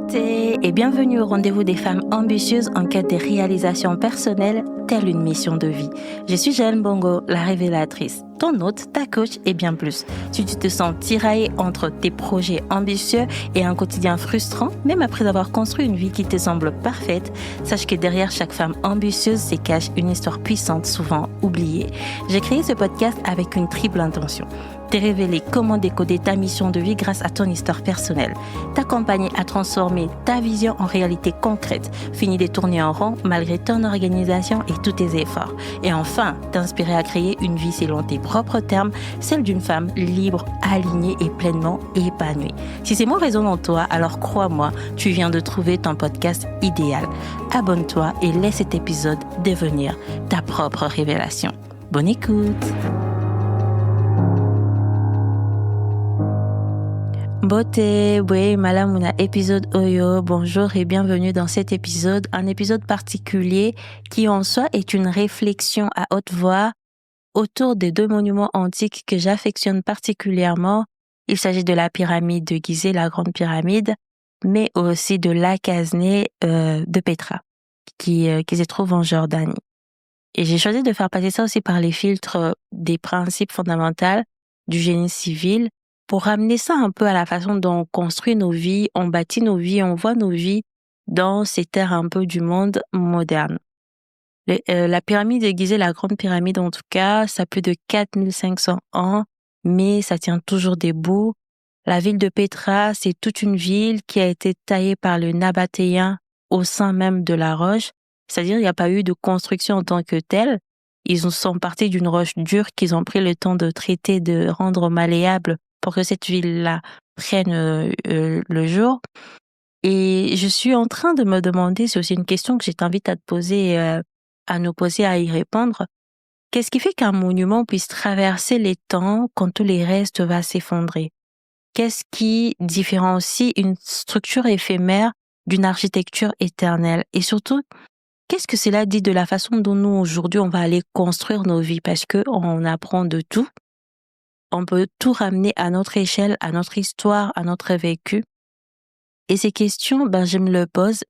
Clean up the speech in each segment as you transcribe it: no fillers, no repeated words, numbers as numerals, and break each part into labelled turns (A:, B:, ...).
A: Beauté et bienvenue au rendez-vous des femmes ambitieuses en quête des réalisations personnelles, telle une mission de vie. Je suis Jeanne Bongo, la révélatrice, ton hôte, ta coach et bien plus. Si tu te sens tiraillée entre tes projets ambitieux et un quotidien frustrant, même après avoir construit une vie qui te semble parfaite, sache que derrière chaque femme ambitieuse se cache une histoire puissante, souvent oubliée. J'ai créé ce podcast avec une triple intention. Te révéler comment décoder ta mission de vie grâce à ton histoire personnelle, t'accompagner à transformer ta vision en réalité concrète, finir de tourner en rond malgré ton organisation et tous tes efforts, et enfin t'inspirer à créer une vie selon tes propres termes, celle d'une femme libre, alignée et pleinement épanouie. Si ces mots résonnent en toi, alors crois-moi, tu viens de trouver ton podcast idéal. Abonne-toi et laisse cet épisode devenir ta propre révélation. Bonne écoute! Beauté, oui, Malamuna, épisode Oyo, bonjour et bienvenue dans cet épisode, un épisode particulier qui en soi est une réflexion à haute voix autour des deux monuments antiques que j'affectionne particulièrement. Il s'agit de la pyramide de Gizeh, la grande pyramide, mais aussi de l'Akazné de Petra, qui se trouve en Jordanie. Et j'ai choisi de faire passer ça aussi par les filtres des principes fondamentaux du génie civil, pour ramener ça un peu à la façon dont on construit nos vies, on bâtit nos vies, on voit nos vies dans ces terres un peu du monde moderne. La pyramide de Gizeh, la grande pyramide en tout cas, ça a plus de 4500 ans, mais ça tient toujours debout. La ville de Petra, c'est toute une ville qui a été taillée par le Nabatéen au sein même de la roche, c'est-à-dire il n'y a pas eu de construction en tant que telle. Ils sont partis d'une roche dure qu'ils ont pris le temps de traiter, de rendre malléable pour que cette ville-là prenne le jour. Et je suis en train de me demander, c'est aussi une question que je t'invite à te poser, à nous poser, à y répondre. Qu'est-ce qui fait qu'un monument puisse traverser les temps quand tout les restes va s'effondrer? Qu'est-ce qui différencie une structure éphémère d'une architecture éternelle? Et surtout, qu'est-ce que cela dit de la façon dont nous, aujourd'hui, on va aller construire nos vies? Parce que on apprend de tout. On peut tout ramener à notre échelle, à notre histoire, à notre vécu. Et ces questions, je me le pose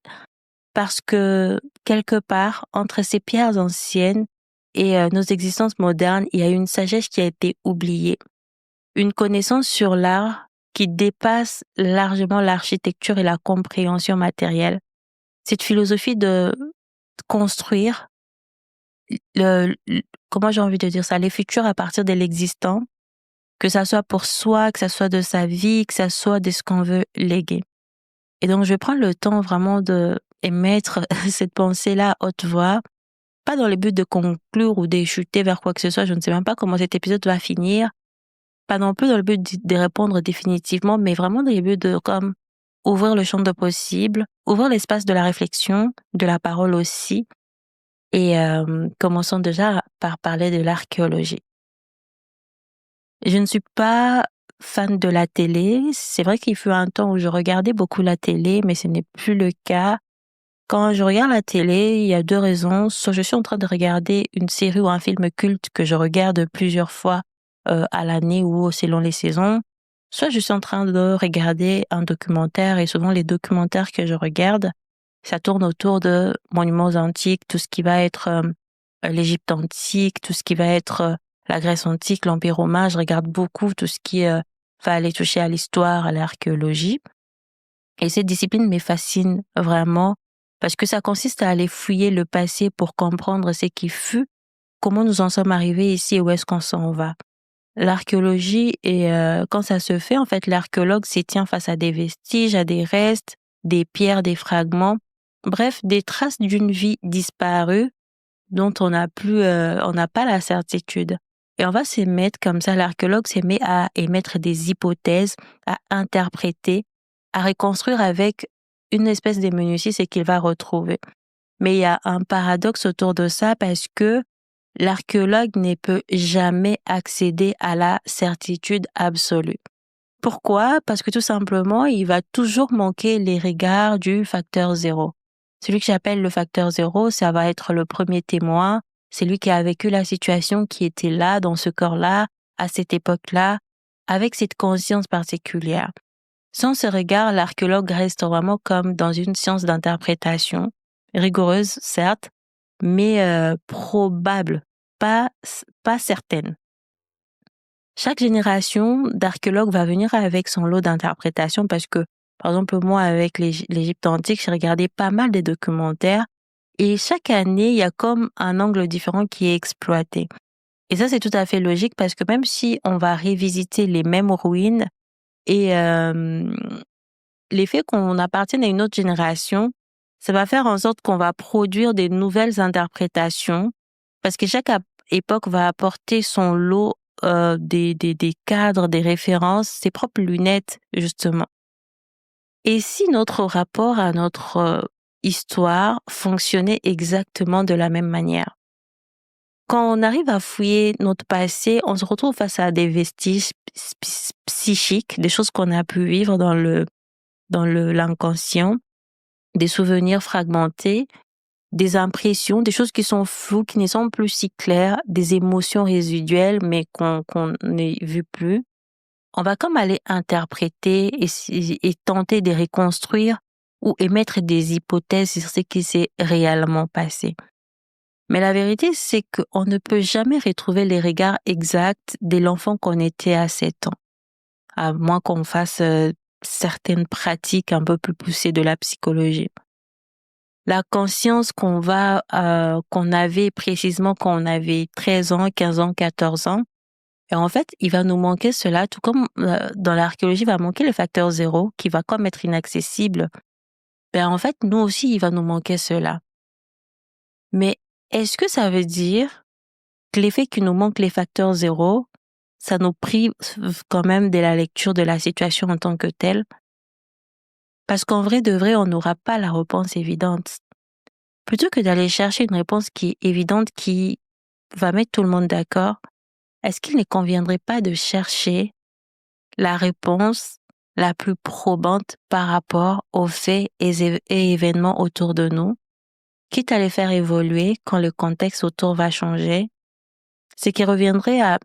A: parce que quelque part, entre ces pierres anciennes et nos existences modernes, il y a une sagesse qui a été oubliée. Une connaissance sur l'art qui dépasse largement l'architecture et la compréhension matérielle. Cette philosophie de construire comment j'ai envie de dire ça, les futurs à partir de l'existant, que ça soit pour soi, que ça soit de sa vie, que ça soit de ce qu'on veut léguer. Et donc, je vais prendre le temps vraiment de émettre cette pensée-là à haute voix, pas dans le but de conclure ou d'échuter vers quoi que ce soit, je ne sais même pas comment cet épisode va finir, pas non plus dans le but de répondre définitivement, mais vraiment dans le but de comme ouvrir le champ de possible, ouvrir l'espace de la réflexion, de la parole aussi, et commençons déjà par parler de l'archéologie. Je ne suis pas fan de la télé. C'est vrai qu'il fut un temps où je regardais beaucoup la télé, mais ce n'est plus le cas. Quand je regarde la télé, il y a deux raisons. Soit je suis en train de regarder une série ou un film culte que je regarde plusieurs fois à l'année ou selon les saisons. Soit je suis en train de regarder un documentaire, et souvent les documentaires que je regarde, ça tourne autour de monuments antiques, tout ce qui va être l'Égypte antique, tout ce qui va être la Grèce antique, l'Empire romain. Je regarde beaucoup tout ce qui va aller toucher à l'histoire, à l'archéologie. Et cette discipline me fascine vraiment parce que ça consiste à aller fouiller le passé pour comprendre ce qui fut, comment nous en sommes arrivés ici et où est-ce qu'on s'en va. L'archéologie, et quand ça se fait, en fait, l'archéologue s'y tient face à des vestiges, à des restes, des pierres, des fragments, bref, des traces d'une vie disparue dont on n'a pas la certitude. Et on va se mettre comme ça, l'archéologue se met à émettre des hypothèses, à interpréter, à reconstruire avec une espèce de minutie ce qu'il va retrouver. Mais il y a un paradoxe autour de ça parce que l'archéologue ne peut jamais accéder à la certitude absolue. Pourquoi? Parce que tout simplement, il va toujours manquer les regards du facteur zéro. Celui que j'appelle le facteur zéro, ça va être le premier témoin. C'est lui qui a vécu la situation, qui était là, dans ce corps-là, à cette époque-là, avec cette conscience particulière. Sans ce regard, l'archéologue reste vraiment comme dans une science d'interprétation, rigoureuse certes, mais probable, pas certaine. Chaque génération d'archéologues va venir avec son lot d'interprétations parce que, par exemple, moi, avec l'Égypte antique, j'ai regardé pas mal de documentaires et chaque année, il y a comme un angle différent qui est exploité. Et ça, c'est tout à fait logique parce que même si on va revisiter les mêmes ruines et l'effet qu'on appartienne à une autre génération, ça va faire en sorte qu'on va produire des nouvelles interprétations parce que chaque époque va apporter son lot des cadres, des références, ses propres lunettes, justement. Et si notre rapport à notre histoire fonctionnait exactement de la même manière? Quand on arrive à fouiller notre passé, on se retrouve face à des vestiges psychiques, des choses qu'on a pu vivre dans l'inconscient, des souvenirs fragmentés, des impressions, des choses qui sont floues, qui ne sont plus si claires, des émotions résiduelles, mais qu'on ne vit plus. On va comme aller interpréter et tenter de reconstruire ou émettre des hypothèses sur ce qui s'est réellement passé. Mais la vérité, c'est qu'on ne peut jamais retrouver les regards exacts de l'enfant qu'on était à 7 ans, à moins qu'on fasse certaines pratiques un peu plus poussées de la psychologie. La conscience qu'on avait précisément quand on avait 13 ans, 15 ans, 14 ans, et en fait, il va nous manquer cela, tout comme dans l'archéologie, il va manquer le facteur 0, qui va comme être inaccessible. Ben, en fait, nous aussi, il va nous manquer cela. Mais est-ce que ça veut dire que l'effet qu'il nous manque les facteurs 0, ça nous prive quand même de la lecture de la situation en tant que telle? Parce qu'en vrai de vrai, on n'aura pas la réponse évidente. Plutôt que d'aller chercher une réponse qui est évidente, qui va mettre tout le monde d'accord, est-ce qu'il ne conviendrait pas de chercher la réponse la plus probante par rapport aux faits et événements autour de nous, quitte à les faire évoluer quand le contexte autour va changer, ce qui reviendrait à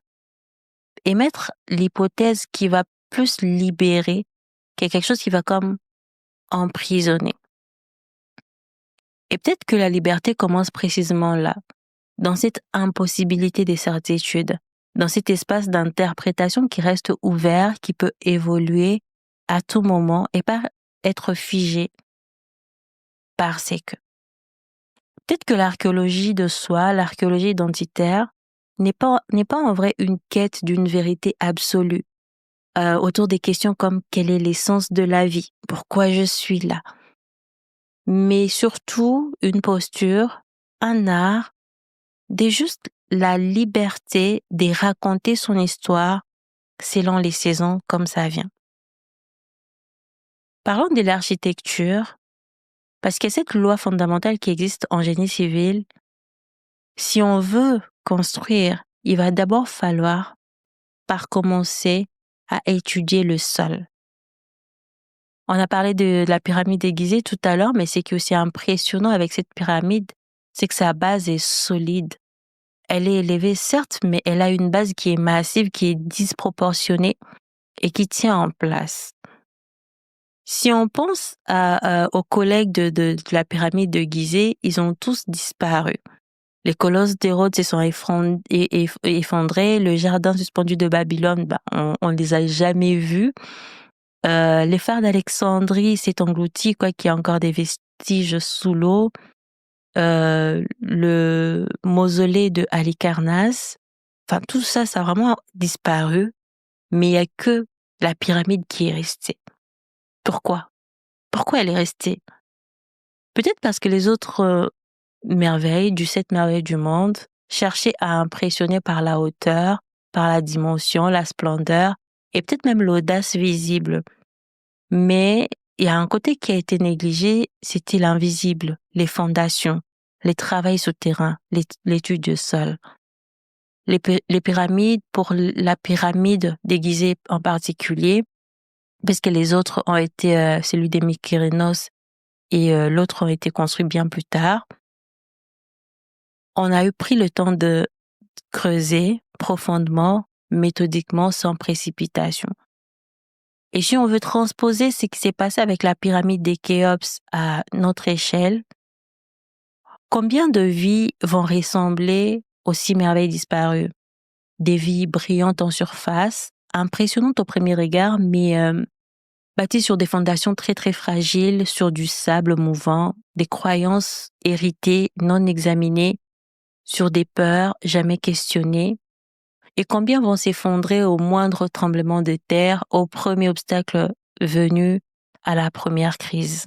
A: émettre l'hypothèse qui va plus libérer que quelque chose qui va comme emprisonner. Et peut-être que la liberté commence précisément là, dans cette impossibilité des certitudes, dans cet espace d'interprétation qui reste ouvert, qui peut évoluer à tout moment et pas être figé parce que. Peut-être que l'archéologie de soi, l'archéologie identitaire, n'est pas en vrai une quête d'une vérité absolue, autour des questions comme quelle est l'essence de la vie, pourquoi je suis là, mais surtout une posture, un art, juste la liberté de raconter son histoire selon les saisons comme ça vient. Parlons de l'architecture, parce qu'il y a cette loi fondamentale qui existe en génie civil. Si on veut construire, il va d'abord falloir par commencer à étudier le sol. On a parlé de la pyramide aiguisée tout à l'heure, mais ce qui est aussi impressionnant avec cette pyramide, c'est que sa base est solide. Elle est élevée, certes, mais elle a une base qui est massive, qui est disproportionnée et qui tient en place. Si on pense aux collègues de la pyramide de Gizeh, ils ont tous disparu. Les colosses d'Hérode se sont effondrés. Le jardin suspendu de Babylone, on les a jamais vus. Les phares d'Alexandrie s'est englouti, qu'il y a encore des vestiges sous l'eau. Le mausolée de Halicarnasse, tout ça, ça a vraiment disparu. Mais il n'y a que la pyramide qui est restée. Pourquoi? Pourquoi elle est restée? Peut-être parce que les autres merveilles du 7 merveilles du monde cherchaient à impressionner par la hauteur, par la dimension, la splendeur et peut-être même l'audace visible. Mais il y a un côté qui a été négligé, c'était l'invisible, les fondations, les travails souterrains, l'étude du sol. Les pyramides, pour la pyramide déguisée en particulier, parce que les autres ont été, celui des Mykérinos et l'autre ont été construits bien plus tard, on a eu pris le temps de creuser profondément, méthodiquement, sans précipitation. Et si on veut transposer ce qui s'est passé avec la pyramide des Khéops à notre échelle, combien de vies vont ressembler aux 6 merveilles disparues? Des vies brillantes en surface, impressionnantes au premier regard, mais bâties sur des fondations très très fragiles, sur du sable mouvant, des croyances héritées, non examinées, sur des peurs jamais questionnées. Et combien vont s'effondrer au moindre tremblement de terre, au premier obstacle venu, à la première crise?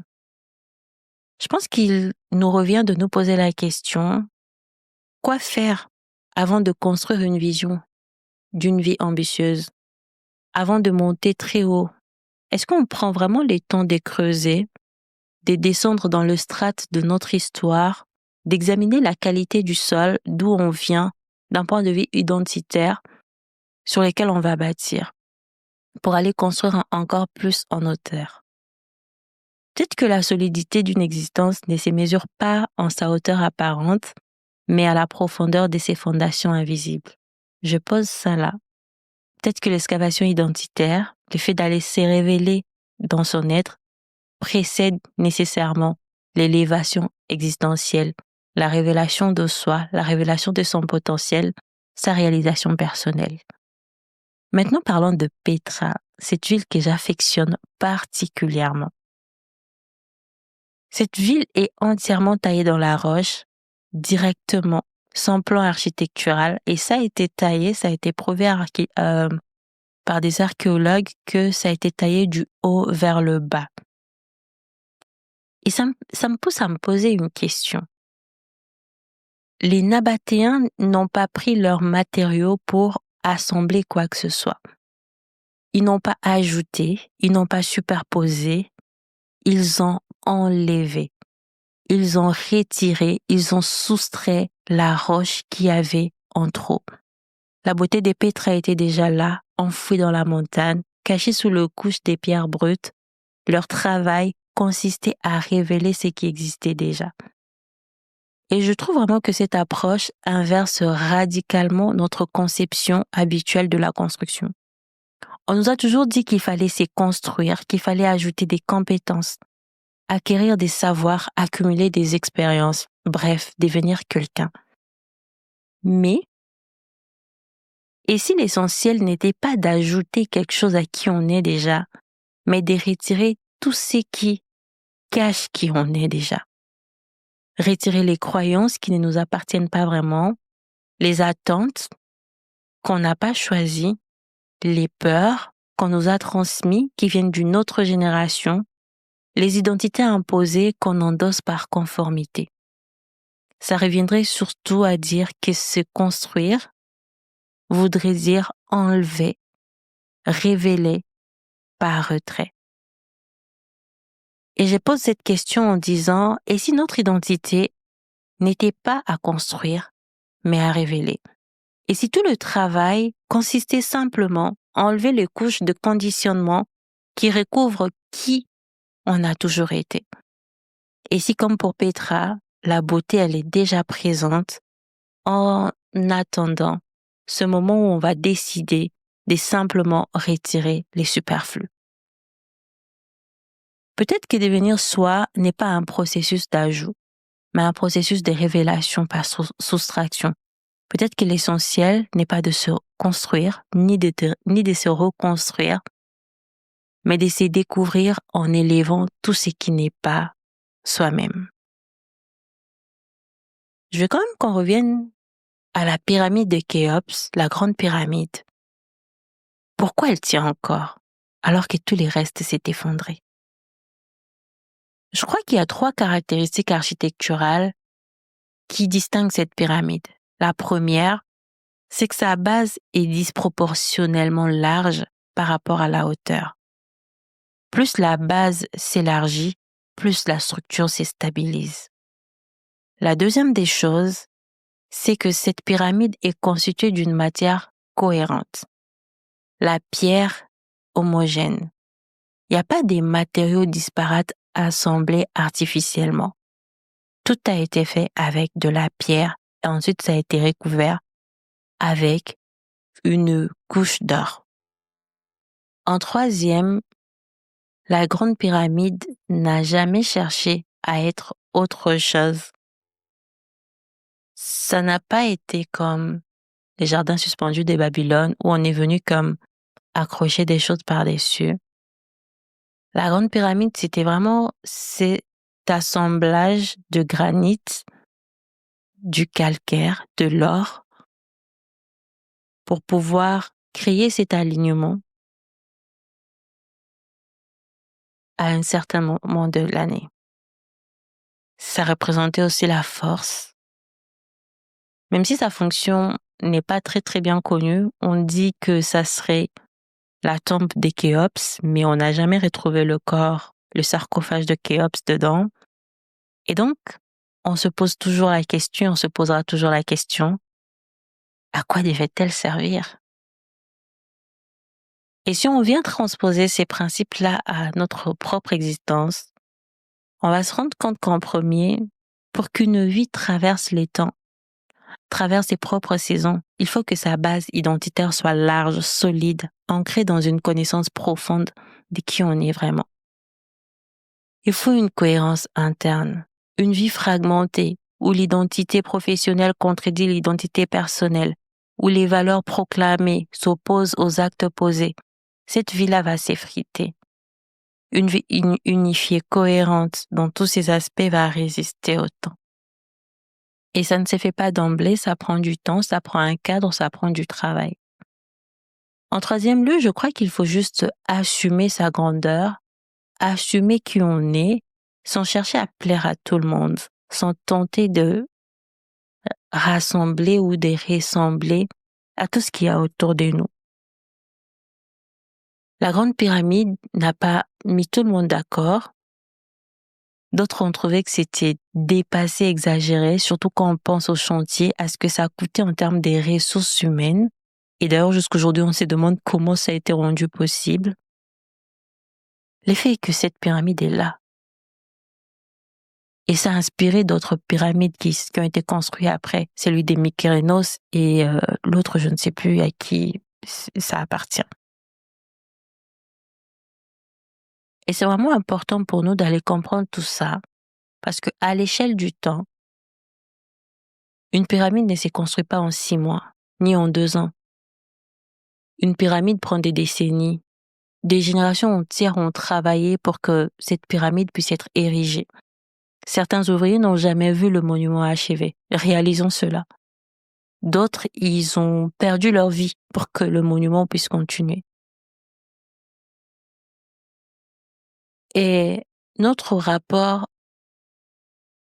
A: Je pense qu'il nous revient de nous poser la question, quoi faire avant de construire une vision d'une vie ambitieuse, avant de monter très haut? Est-ce qu'on prend vraiment le temps de creuser, de descendre dans le strate de notre histoire, d'examiner la qualité du sol, d'où on vient, d'un point de vue identitaire, sur lequel on va bâtir, pour aller construire encore plus en hauteur? Peut-être que la solidité d'une existence ne se mesure pas en sa hauteur apparente, mais à la profondeur de ses fondations invisibles. Je pose ça là. Peut-être que l'excavation identitaire, le fait d'aller se révéler dans son être, précède nécessairement l'élévation existentielle, la révélation de soi, la révélation de son potentiel, sa réalisation personnelle. Maintenant, parlons de Petra, cette ville que j'affectionne particulièrement. Cette ville est entièrement taillée dans la roche, directement, sans plan architectural, et ça a été taillé, ça a été prouvé par des archéologues que ça a été taillé du haut vers le bas. Et ça me pousse à me poser une question. Les Nabatéens n'ont pas pris leurs matériaux pour assembler quoi que ce soit. Ils n'ont pas ajouté, ils n'ont pas superposé, ils ont enlevé. Ils ont retiré, ils ont soustrait la roche qu'il y avait en trop. La beauté des Pétra était déjà là, enfouie dans la montagne, cachée sous le couche des pierres brutes. Leur travail consistait à révéler ce qui existait déjà. Et je trouve vraiment que cette approche inverse radicalement notre conception habituelle de la construction. On nous a toujours dit qu'il fallait se construire, qu'il fallait ajouter des compétences, acquérir des savoirs, accumuler des expériences, bref, devenir quelqu'un. Mais, et si l'essentiel n'était pas d'ajouter quelque chose à qui on est déjà, mais de retirer tout ce qui cache qui on est déjà? Retirer les croyances qui ne nous appartiennent pas vraiment, les attentes qu'on n'a pas choisies, les peurs qu'on nous a transmises qui viennent d'une autre génération, les identités imposées qu'on endosse par conformité. Ça reviendrait surtout à dire que se construire voudrait dire enlever, révéler par retrait. Et je pose cette question en disant, et si notre identité n'était pas à construire, mais à révéler? Et si tout le travail consistait simplement à enlever les couches de conditionnement qui recouvrent qui on a toujours été? Et si, comme pour Petra, la beauté, elle est déjà présente, en attendant ce moment où on va décider de simplement retirer les superflus? Peut-être que devenir soi n'est pas un processus d'ajout, mais un processus de révélation par soustraction. Peut-être que l'essentiel n'est pas de se construire, ni de se reconstruire, mais de se découvrir en élevant tout ce qui n'est pas soi-même. Je veux quand même qu'on revienne à la pyramide de Khéops, la grande pyramide. Pourquoi elle tient encore, alors que tous les restes s'est effondrés? Je crois qu'il y a 3 caractéristiques architecturales qui distinguent cette pyramide. La première, c'est que sa base est disproportionnellement large par rapport à la hauteur. Plus la base s'élargit, plus la structure se stabilise. La deuxième des choses, c'est que cette pyramide est constituée d'une matière cohérente. La pierre homogène. Il n'y a pas des matériaux disparates assemblés artificiellement. Tout a été fait avec de la pierre et ensuite ça a été recouvert avec une couche d'or. En troisième, La grande pyramide n'a jamais cherché à être autre chose. Ça n'a pas été comme les jardins suspendus des Babylone où on est venu comme accrocher des choses par-dessus. La grande pyramide, c'était vraiment cet assemblage de granit, du calcaire, de l'or, pour pouvoir créer cet alignement à un certain moment de l'année. Ça représentait aussi la force. Même si sa fonction n'est pas très très bien connue, on dit que ça serait la tombe des Khéops, mais on n'a jamais retrouvé le corps, le sarcophage de Khéops dedans. Et donc, on se pose toujours la question, on se posera toujours la question, à quoi devait-elle servir? Et si on vient transposer ces principes-là à notre propre existence, on va se rendre compte qu'en premier, pour qu'une vie traverse les temps, traverse ses propres saisons, il faut que sa base identitaire soit large, solide, ancrée dans une connaissance profonde de qui on est vraiment. Il faut une cohérence interne, une vie fragmentée, où l'identité professionnelle contredit l'identité personnelle, où les valeurs proclamées s'opposent aux actes posés. Cette vie-là va s'effriter. Une vie unifiée, cohérente dans tous ses aspects va résister au temps. Et ça ne se fait pas d'emblée, ça prend du temps, ça prend un cadre, ça prend du travail. En troisième lieu, je crois qu'il faut juste assumer sa grandeur, assumer qui on est, sans chercher à plaire à tout le monde, sans tenter de rassembler ou de ressembler à tout ce qu'il y a autour de nous. La grande pyramide n'a pas mis tout le monde d'accord. D'autres ont trouvé que c'était dépassé, exagéré, surtout quand on pense au chantier, à ce que ça a coûté en termes des ressources humaines. Et d'ailleurs, jusqu'aujourd'hui, on se demande comment ça a été rendu possible. L'effet est que cette pyramide est là. Et ça a inspiré d'autres pyramides qui ont été construites après, celui des Mykérinos et l'autre, je ne sais plus à qui ça appartient. Et c'est vraiment important pour nous d'aller comprendre tout ça, parce qu'à l'échelle du temps, une pyramide ne se construit pas en 6 mois, ni en 2 ans. Une pyramide prend des décennies. Des générations entières ont travaillé pour que cette pyramide puisse être érigée. Certains ouvriers n'ont jamais vu le monument achevé. Réalisons cela. D'autres, ils ont perdu leur vie pour que le monument puisse continuer. Et notre rapport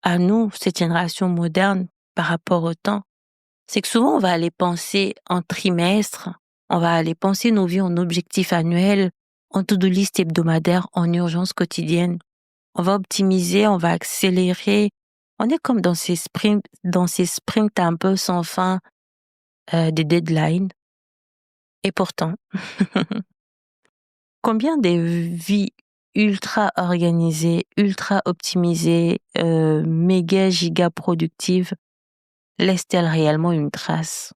A: à nous, cette génération moderne, par rapport au temps, c'est que souvent on va aller penser en trimestre, on va aller penser nos vies en objectifs annuels, en to-do list hebdomadaire, en urgence quotidienne. On va optimiser, on va accélérer. On est comme dans ces sprints un peu sans fin, des deadlines. Et pourtant, combien de vies ultra organisées, ultra optimisées, méga giga productives laissent-elles réellement une trace,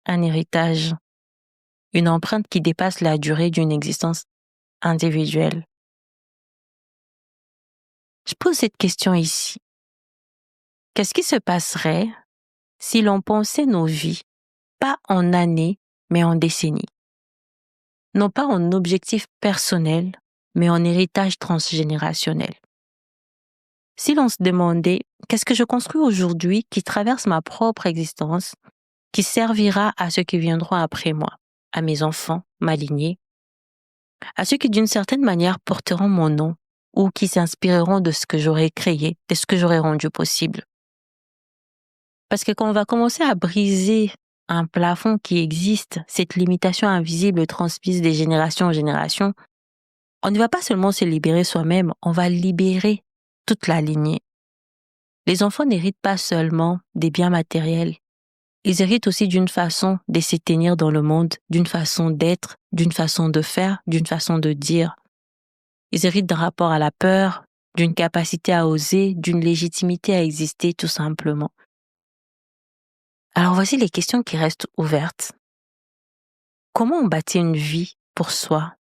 A: un héritage, une empreinte qui dépasse la durée d'une existence individuelle? Je pose cette question ici. Qu'est-ce qui se passerait si l'on pensait nos vies, pas en années, mais en décennies? Non pas en objectif personnel, mais en héritage transgénérationnel. Si l'on se demandait, qu'est-ce que je construis aujourd'hui qui traverse ma propre existence, qui servira à ceux qui viendront après moi, à mes enfants, ma lignée, à ceux qui d'une certaine manière porteront mon nom ou qui s'inspireront de ce que j'aurais créé, de ce que j'aurais rendu possible. Parce que quand on va commencer à briser un plafond qui existe, cette limitation invisible transmise des générations en générations, on ne va pas seulement se libérer soi-même, on va libérer toute la lignée. Les enfants n'héritent pas seulement des biens matériels, ils héritent aussi d'une façon de se tenir dans le monde, d'une façon d'être, d'une façon de faire, d'une façon de dire. Ils héritent d'un rapport à la peur, d'une capacité à oser, d'une légitimité à exister tout simplement. Alors voici les questions qui restent ouvertes. Comment on bâtit une vie pour soi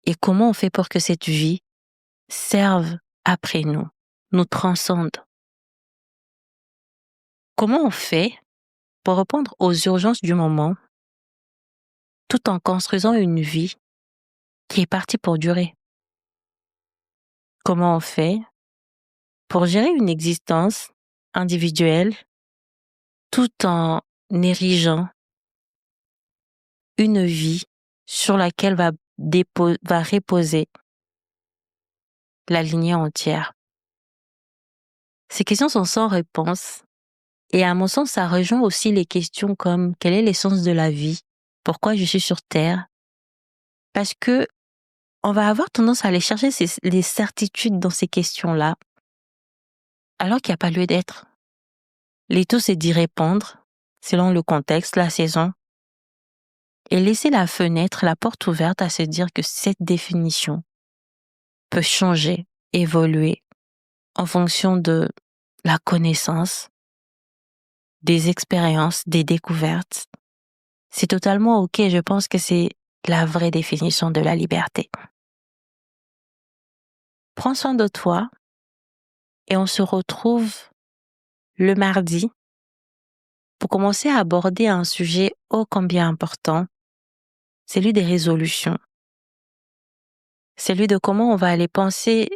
A: Et comment on fait pour que cette vie serve après nous transcende? Comment on fait pour répondre aux urgences du moment tout en construisant une vie qui est partie pour durer? Comment on fait pour gérer une existence individuelle tout en érigeant une vie sur laquelle va reposer la lignée entière? Ces questions sont sans réponse et à mon sens, ça rejoint aussi les questions comme quel est l'essence de la vie? Pourquoi je suis sur Terre? Parce que on va avoir tendance à aller chercher les certitudes dans ces questions-là, alors qu'il n'y a pas lieu d'être. L'étau, c'est d'y répondre, selon le contexte, la saison, et laisser la fenêtre, la porte ouverte à se dire que cette définition peut changer, évoluer, en fonction de la connaissance, des expériences, des découvertes. C'est totalement OK, je pense que c'est la vraie définition de la liberté. Prends soin de toi et on se retrouve le mardi pour commencer à aborder un sujet ô combien important, celui des résolutions. Celui de comment on va aller penser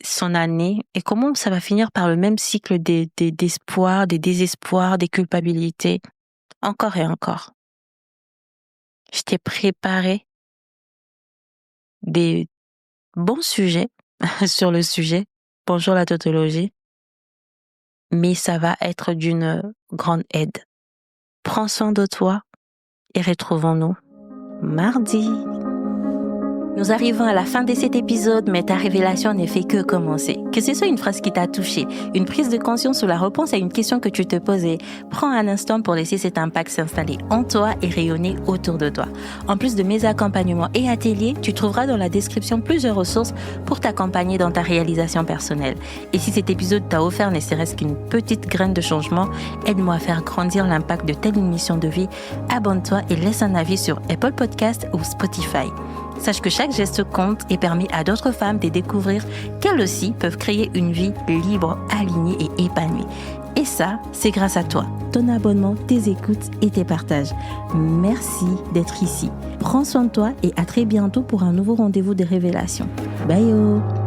A: son année et comment ça va finir par le même cycle d'espoir, des désespoirs, des culpabilités, encore et encore. Je t'ai préparé des bons sujets sur le sujet. Bonjour la tautologie. Mais ça va être d'une grande aide. Prends soin de toi et retrouvons-nous mardi. Nous arrivons à la fin de cet épisode, mais ta révélation n'est fait que commencer. Que ce soit une phrase qui t'a touché, une prise de conscience ou la réponse à une question que tu te posais, prends un instant pour laisser cet impact s'installer en toi et rayonner autour de toi. En plus de mes accompagnements et ateliers, tu trouveras dans la description plusieurs ressources pour t'accompagner dans ta réalisation personnelle. Et si cet épisode t'a offert ne serait-ce qu'une petite graine de changement, aide-moi à faire grandir l'impact de telle mission de vie. Abonne-toi et laisse un avis sur Apple Podcasts ou Spotify. Sache que chaque geste compte et permet à d'autres femmes de découvrir qu'elles aussi peuvent créer une vie libre, alignée et épanouie. Et ça, c'est grâce à toi, ton abonnement, tes écoutes et tes partages. Merci d'être ici. Prends soin de toi et à très bientôt pour un nouveau rendez-vous de révélation. Bye!